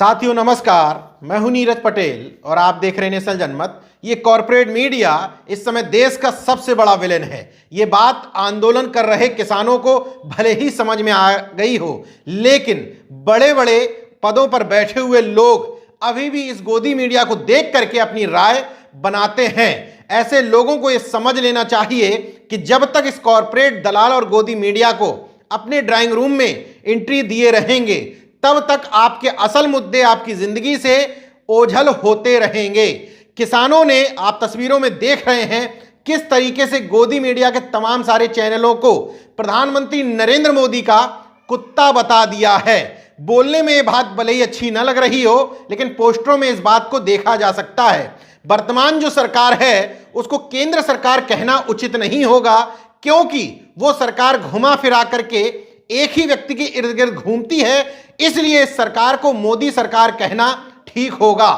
साथियों नमस्कार, मैं हूं नीरज पटेल और आप देख रहे हैं नेशनल जनमत। ये कॉरपोरेट मीडिया इस समय देश का सबसे बड़ा विलेन है। ये बात आंदोलन कर रहे किसानों को भले ही समझ में आ गई हो, लेकिन बड़े बड़े पदों पर बैठे हुए लोग अभी भी इस गोदी मीडिया को देख करके अपनी राय बनाते हैं। ऐसे लोगों को ये समझ लेना चाहिए कि जब तक इस कॉरपोरेट दलाल और गोदी मीडिया को अपने ड्राइंग रूम में एंट्री दिए रहेंगे, तब तक आपके असल मुद्दे आपकी जिंदगी से ओझल होते रहेंगे। किसानों ने, आप तस्वीरों में देख रहे हैं किस तरीके से गोदी मीडिया के तमाम सारे चैनलों को प्रधानमंत्री नरेंद्र मोदी का कुत्ता बता दिया है। बोलने में ये बात भले ही अच्छी न लग रही हो, लेकिन पोस्टरों में इस बात को देखा जा सकता है। वर्तमान जो सरकार है उसको केंद्र सरकार कहना उचित नहीं होगा, क्योंकि वो सरकार घुमा फिरा करके एक ही व्यक्ति के इर्द गिर्द घूमती है। इसलिए इस सरकार को मोदी सरकार कहना ठीक होगा।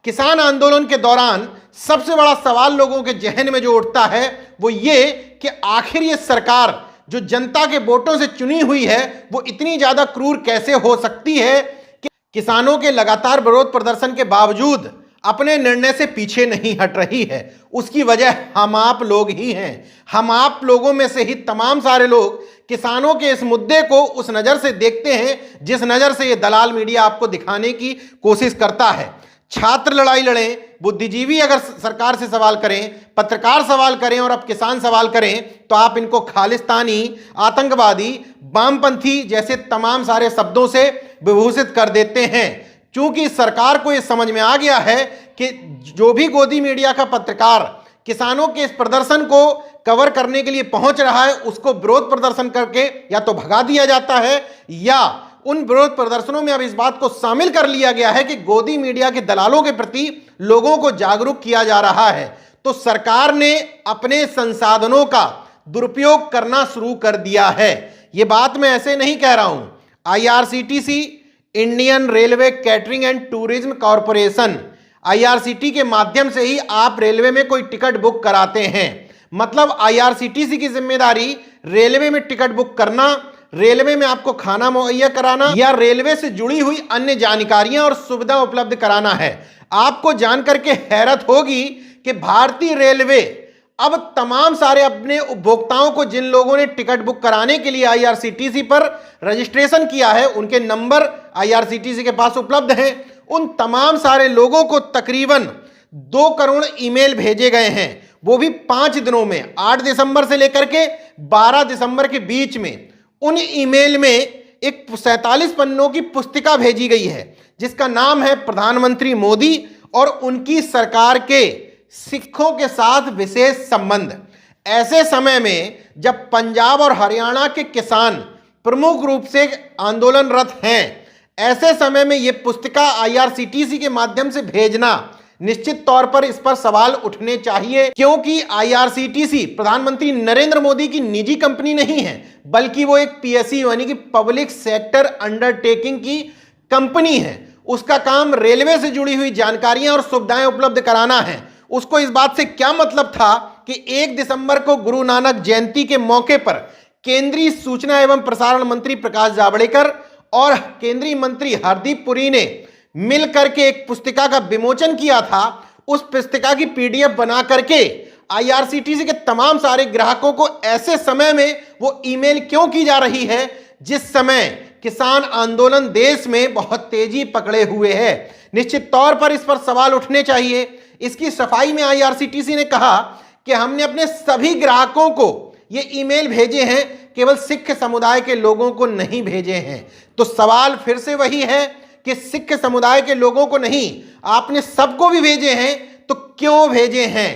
किसान आंदोलन के दौरान सबसे बड़ा सवाल लोगों के जहन में जो उठता है वो ये कि आखिर ये सरकार जो जनता के वोटों से चुनी हुई है वो इतनी ज्यादा क्रूर कैसे हो सकती है कि किसानों के लगातार विरोध प्रदर्शन के बावजूद अपने निर्णय से पीछे नहीं हट रही है। उसकी वजह हम आप लोग ही हैं। हम आप लोगों में से ही तमाम सारे लोग किसानों के इस मुद्दे को उस नज़र से देखते हैं जिस नज़र से ये दलाल मीडिया आपको दिखाने की कोशिश करता है। छात्र लड़ाई लड़ें, बुद्धिजीवी अगर सरकार से सवाल करें, पत्रकार सवाल करें और अब किसान सवाल करें, तो आप इनको खालिस्तानी, आतंकवादी, वामपंथी जैसे तमाम सारे शब्दों से विभूषित कर देते हैं। क्योंकि सरकार को ये समझ में आ गया है कि जो भी गोदी मीडिया का पत्रकार किसानों के इस प्रदर्शन को कवर करने के लिए पहुंच रहा है, उसको विरोध प्रदर्शन करके या तो भगा दिया जाता है, या उन विरोध प्रदर्शनों में अब इस बात को शामिल कर लिया गया है कि गोदी मीडिया के दलालों के प्रति लोगों को जागरूक किया जा रहा है। तो सरकार ने अपने संसाधनों का दुरुपयोग करना शुरू कर दिया है। ये बात मैं ऐसे नहीं कह रहा हूं। IRCTC, Indian railway catering and tourism corporation, IRCT के माध्यम से ही आप रेलवे में कोई टिकट बुक कराते हैं। मतलब IRCTC की जिम्मेदारी रेलवे में टिकट बुक करना, रेलवे में आपको खाना मुहैया कराना या रेलवे से जुड़ी हुई अन्य जानकारियां और सुविधा उपलब्ध कराना है। आपको जानकर के हैरत होगी कि भारतीय रेलवे अब तमाम सारे अपने उपभोक्ताओं को, जिन लोगों ने टिकट बुक कराने के लिए IRCTC पर रजिस्ट्रेशन किया है, उनके नंबर IRCTC के पास उपलब्ध हैं, उन तमाम सारे लोगों को तकरीबन 2 करोड़ ईमेल भेजे गए हैं। वो भी 5 दिनों में, 8 दिसंबर से लेकर के 12 दिसंबर के बीच में। उन ईमेल में एक 47 पन्नों की पुस्तिका भेजी गई है जिसका नाम है प्रधानमंत्री मोदी और उनकी सरकार के सिखों के साथ विशेष संबंध। ऐसे समय में जब पंजाब और हरियाणा के किसान प्रमुख रूप से आंदोलनरत हैं, ऐसे समय में यह पुस्तिका IRCTC के माध्यम से भेजना, निश्चित तौर पर इस पर सवाल उठने चाहिए। क्योंकि IRCTC प्रधानमंत्री नरेंद्र मोदी की निजी कंपनी नहीं है, बल्कि वो एक PSE यानी कि पब्लिक सेक्टर अंडरटेकिंग की कंपनी है। उसका काम रेलवे से जुड़ी हुई जानकारियां और सुविधाएं उपलब्ध कराना है। उसको इस बात से क्या मतलब था कि 1 दिसंबर को गुरु नानक जयंती के मौके पर केंद्रीय सूचना एवं प्रसारण मंत्री प्रकाश जावड़ेकर और केंद्रीय मंत्री हरदीप पुरी ने मिलकर के एक पुस्तिका का विमोचन किया था। उस पुस्तिका की PDF बना करके IRCTC के तमाम सारे ग्राहकों को ऐसे समय में वो ईमेल क्यों की जा रही है जिस समय किसान आंदोलन देश में बहुत तेजी पकड़े हुए है। निश्चित तौर पर इस पर सवाल उठने चाहिए। इसकी सफाई में IRCTC ने कहा कि हमने अपने सभी ग्राहकों को ये ईमेल भेजे हैं, केवल सिख समुदाय के लोगों को नहीं भेजे हैं। तो सवाल फिर से वही है कि सिख समुदाय के लोगों को नहीं, आपने सबको भी भेजे हैं, तो क्यों भेजे हैं?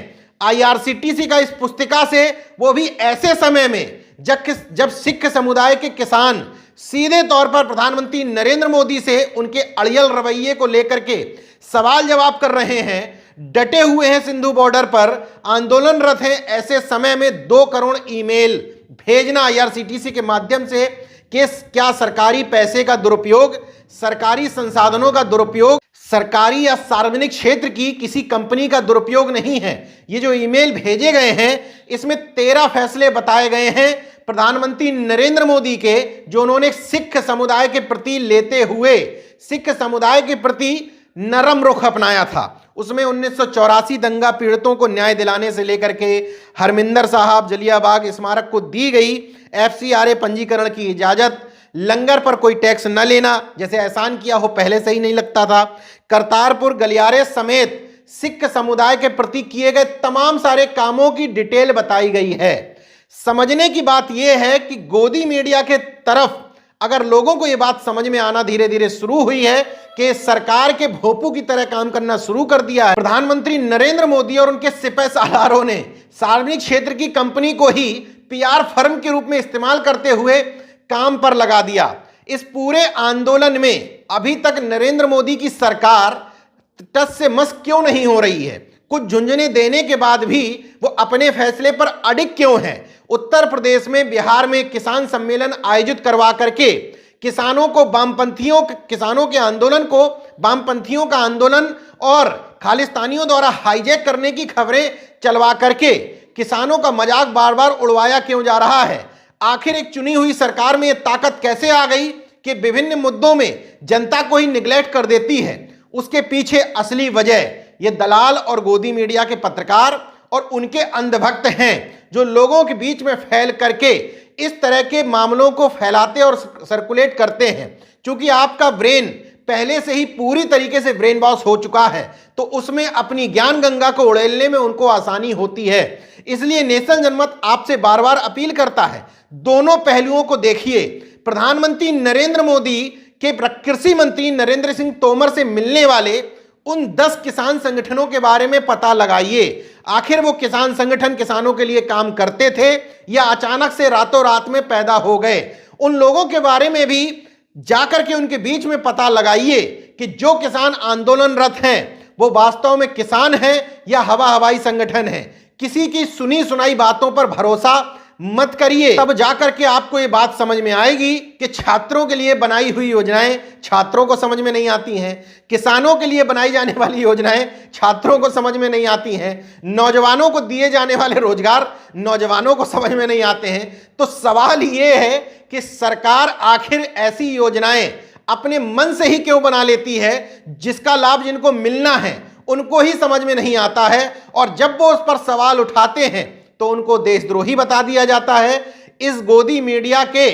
IRCTC का इस पुस्तिका से, वो भी ऐसे समय में जब सिख समुदाय के किसान सीधे तौर पर प्रधानमंत्री नरेंद्र मोदी से उनके अड़ियल रवैये को लेकर के सवाल जवाब कर रहे हैं, डटे हुए हैं, सिंधु बॉर्डर पर आंदोलनरत हैं। ऐसे समय में 2 करोड़ ईमेल भेजना IRCTC के माध्यम से क्या सरकारी पैसे का दुरुपयोग, सरकारी संसाधनों का दुरुपयोग, सरकारी या सार्वजनिक क्षेत्र की किसी कंपनी का दुरुपयोग नहीं है। ये जो ईमेल भेजे गए हैं इसमें 13 फैसले बताए गए हैं प्रधानमंत्री नरेंद्र मोदी के, जो उन्होंने सिख समुदाय के प्रति लेते हुए सिख समुदाय के प्रति नरम रुख अपनाया था। उसमें 1984 दंगा पीड़ितों को न्याय दिलाने से लेकर के हरमिंदर साहब जलियांवाला स्मारक को दी गई FCRA पंजीकरण की इजाजत, लंगर पर कोई टैक्स न लेना, जैसे एहसान किया हो पहले से ही नहीं लगता था, करतारपुर गलियारे समेत सिख समुदाय के प्रति किए गए तमाम सारे कामों की डिटेल बताई गई है। समझने की बात यह है कि गोदी मीडिया के तरफ अगर लोगों को यह बात समझ में आना धीरे धीरे शुरू हुई है कि सरकार के भोपू की तरह काम करना शुरू कर दिया है, प्रधानमंत्री नरेंद्र मोदी और उनके सिपह सालारों ने सार्वजनिक क्षेत्र की कंपनी को ही PR फर्म के रूप में इस्तेमाल करते हुए काम पर लगा दिया। इस पूरे आंदोलन में अभी तक नरेंद्र मोदी की सरकार टस से मस क्यों नहीं हो रही है? कुछ झुंझुने देने के बाद भी वो अपने फैसले पर अडिग क्यों है? उत्तर प्रदेश में, बिहार में किसान सम्मेलन आयोजित करवा करके किसानों के आंदोलन को वामपंथियों का आंदोलन और खालिस्तानियों द्वारा हाईजैक करने की खबरें चलवा करके किसानों का मजाक बार बार उड़वाया क्यों जा रहा है? आखिर एक चुनी हुई सरकार में यह ताकत कैसे आ गई कि विभिन्न मुद्दों में जनता को ही निगलेक्ट कर देती है? उसके पीछे असली वजह ये दलाल और गोदी मीडिया के पत्रकार और उनके अंधभक्त हैं, जो लोगों के बीच में फैल करके इस तरह के मामलों को फैलाते और सर्कुलेट करते हैं। क्योंकि आपका ब्रेन पहले से ही पूरी तरीके से ब्रेन वॉश हो चुका है, तो उसमें अपनी ज्ञान गंगा को उड़ेलने में उनको आसानी होती है। इसलिए नेशनल जनमत आपसे बार बार अपील करता है, दोनों पहलुओं को देखिए। प्रधानमंत्री नरेंद्र मोदी के कृषि मंत्री नरेंद्र सिंह तोमर से मिलने वाले उन 10 किसान संगठनों के बारे में पता लगाइए। आखिर वो किसान संगठन किसानों के लिए काम करते थे या अचानक से रातों रात में पैदा हो गए? उन लोगों के बारे में भी जाकर के उनके बीच में पता लगाइए कि जो किसान आंदोलनरत हैं वो वास्तव में किसान हैं या हवाई संगठन है। किसी की सुनी सुनाई बातों पर भरोसा मत करिए, तब जाकर के आपको ये बात समझ में आएगी कि छात्रों के लिए बनाई हुई योजनाएं छात्रों को समझ में नहीं आती हैं, किसानों के लिए बनाई जाने वाली योजनाएं छात्रों को समझ में नहीं आती हैं, नौजवानों को दिए जाने वाले रोजगार नौजवानों को समझ में नहीं आते हैं। तो सवाल ये है कि सरकार आखिर ऐसी योजनाएं अपने मन से ही क्यों बना लेती है जिसका लाभ जिनको मिलना है उनको ही समझ में नहीं आता है, और जब वो उस पर सवाल उठाते हैं तो उनको देशद्रोही बता दिया जाता है। इस गोदी मीडिया के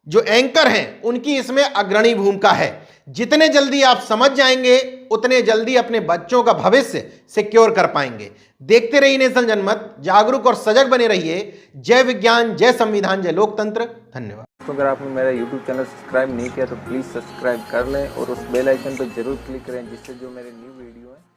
जो एंकर हैं उनकी इसमें अग्रणी भूमिका है। जितने जल्दी आप समझ जाएंगे उतने जल्दी अपने बच्चों का भविष्य सिक्योर कर पाएंगे। देखते रहिए नेशनल जनमत, जागरूक और सजग बने रहिए। जय विज्ञान, जय संविधान, जय लोकतंत्र। धन्यवाद। तो अगर आपने मेरा YouTube चैनल सब्सक्राइब नहीं किया तो प्लीज़ सब्सक्राइब कर लें और उस बेल आइकन पर जरूर क्लिक करें, जिससे जो मेरे न्यू वीडियो है